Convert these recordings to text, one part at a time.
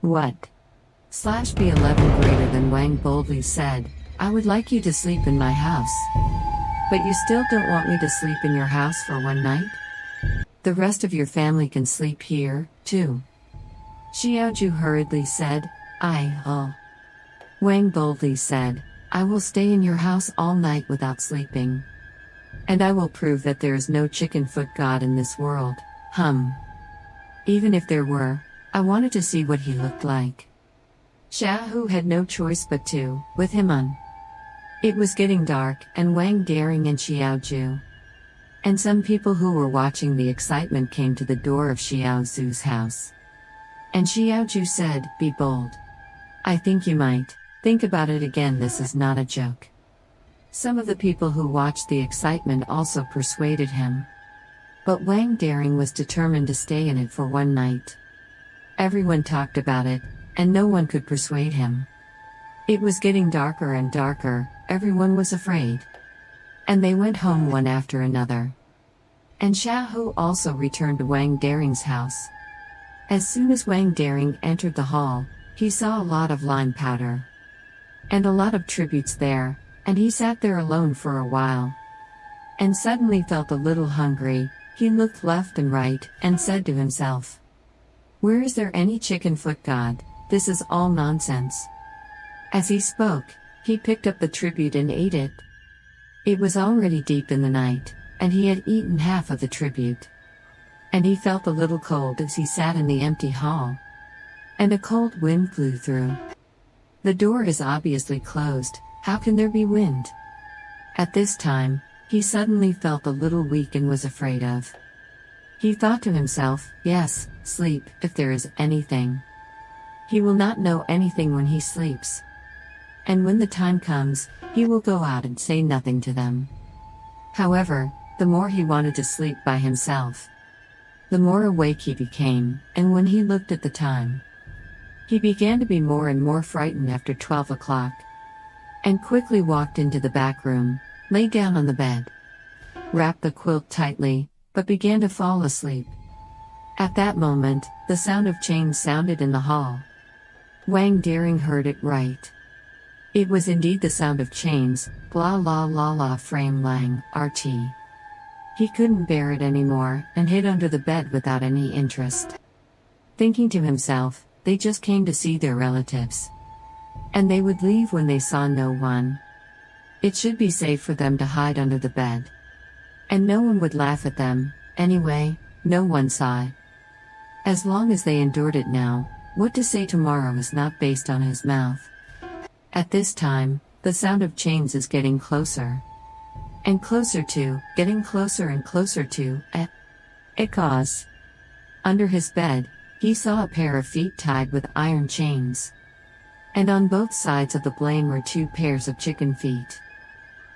What? Slash B11 greater than Wang boldly said, I would like you to sleep in my house. But you still don't want me to sleep in your house for one night? The rest of your family can sleep here, too. Xiaoju hurriedly said, oh. Wang boldly said, I will stay in your house all night without sleeping. And I will prove that there is no chicken foot god in this world. Even if there were, I wanted to see what he looked like. Xiaohu had no choice but to, with him on. It was getting dark, and Wang Daring and Xiaoju and some people who were watching the excitement came to the door of Xiaozu's house. And Xiaoju said, be bold. I think you might. Think about it again, this is not a joke. Some of the people who watched the excitement also persuaded him. But Wang Daring was determined to stay in it for one night. Everyone talked about it, and no one could persuade him. It was getting darker and darker, everyone was afraid. And they went home one after another. And Xiaohu also returned to Wang Daring's house. As soon as Wang Daring entered the hall, he saw a lot of lime powder. And a lot of tributes there, and he sat there alone for a while. And suddenly felt a little hungry. He looked left and right, and said to himself, where is there any chicken foot god? This is all nonsense. As he spoke, he picked up the tribute and ate it. It was already deep in the night, and he had eaten half of the tribute. And he felt a little cold as he sat in the empty hall. And a cold wind blew through. The door is obviously closed, how can there be wind? At this time, he suddenly felt a little weak and was afraid of. He thought to himself, yes, sleep, if there is anything. He will not know anything when he sleeps. And when the time comes, he will go out and say nothing to them. However, the more he wanted to sleep by himself, the more awake he became, and when he looked at the time, he began to be more and more frightened after 12 o'clock. And quickly walked into the back room, lay down on the bed, wrapped the quilt tightly, but began to fall asleep. At that moment, the sound of chains sounded in the hall. Wang Daring heard it right. It was indeed the sound of chains, blah la la la frame lang, RT. He couldn't bear it anymore, and hid under the bed without any interest. Thinking to himself, they just came to see their relatives. And they would leave when they saw no one. It should be safe for them to hide under the bed. And no one would laugh at them, anyway, no one saw it. As long as they endured it now, what to say tomorrow is not based on his mouth. At this time, the sound of chains is getting closer. And closer to, getting closer and closer to, Cause. Under his bed, he saw a pair of feet tied with iron chains. And on both sides of the blame were two pairs of chicken feet.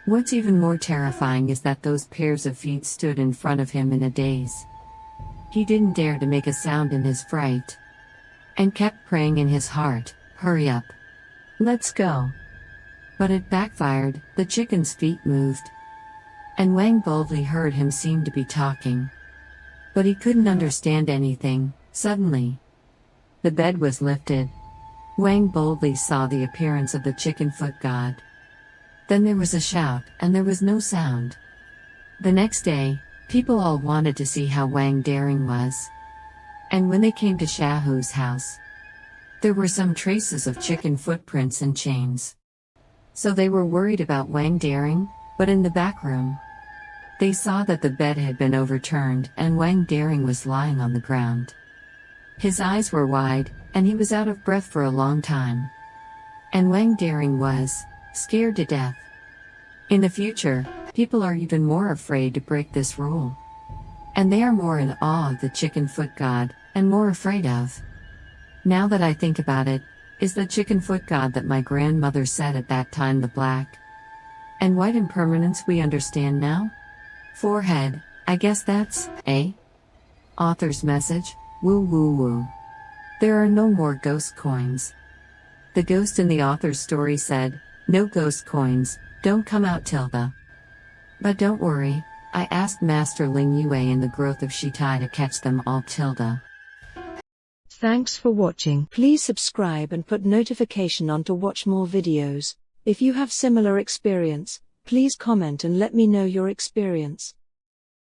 What's even more terrifying is that those pairs of feet stood in front of him in a daze. He didn't dare to make a sound in his fright. And kept praying in his heart, hurry up. Let's go. But it backfired, the chicken's feet moved. And Wang boldly heard him seem to be talking. But he couldn't understand anything. Suddenly, the bed was lifted. Wang boldly saw the appearance of the chicken foot god. Then there was a shout, and there was no sound. The next day, people all wanted to see how Wang Daring was. And when they came to Xiaohu's house, there were some traces of chicken footprints and chains. So they were worried about Wang Daring, but in the back room, they saw that the bed had been overturned and Wang Daring was lying on the ground. His eyes were wide, and he was out of breath for a long time. And Wang Daring was scared to death. In the future, people are even more afraid to break this rule. And they are more in awe of the chicken foot god, and more afraid of. Now that I think about it, is the chicken foot god that my grandmother said at that time the black and white impermanence we understand now? Forehead, I guess that's, Author's message, woo woo woo. There are no more ghost coins. The ghost in the author's story said, no ghost coins, don't come out tilde. But don't worry, I asked Master Ling Yue in the growth of Shitai to catch them all tilde. Thanks for watching. Please subscribe and put notification on to watch more videos. If you have similar experience, please comment and let me know your experience.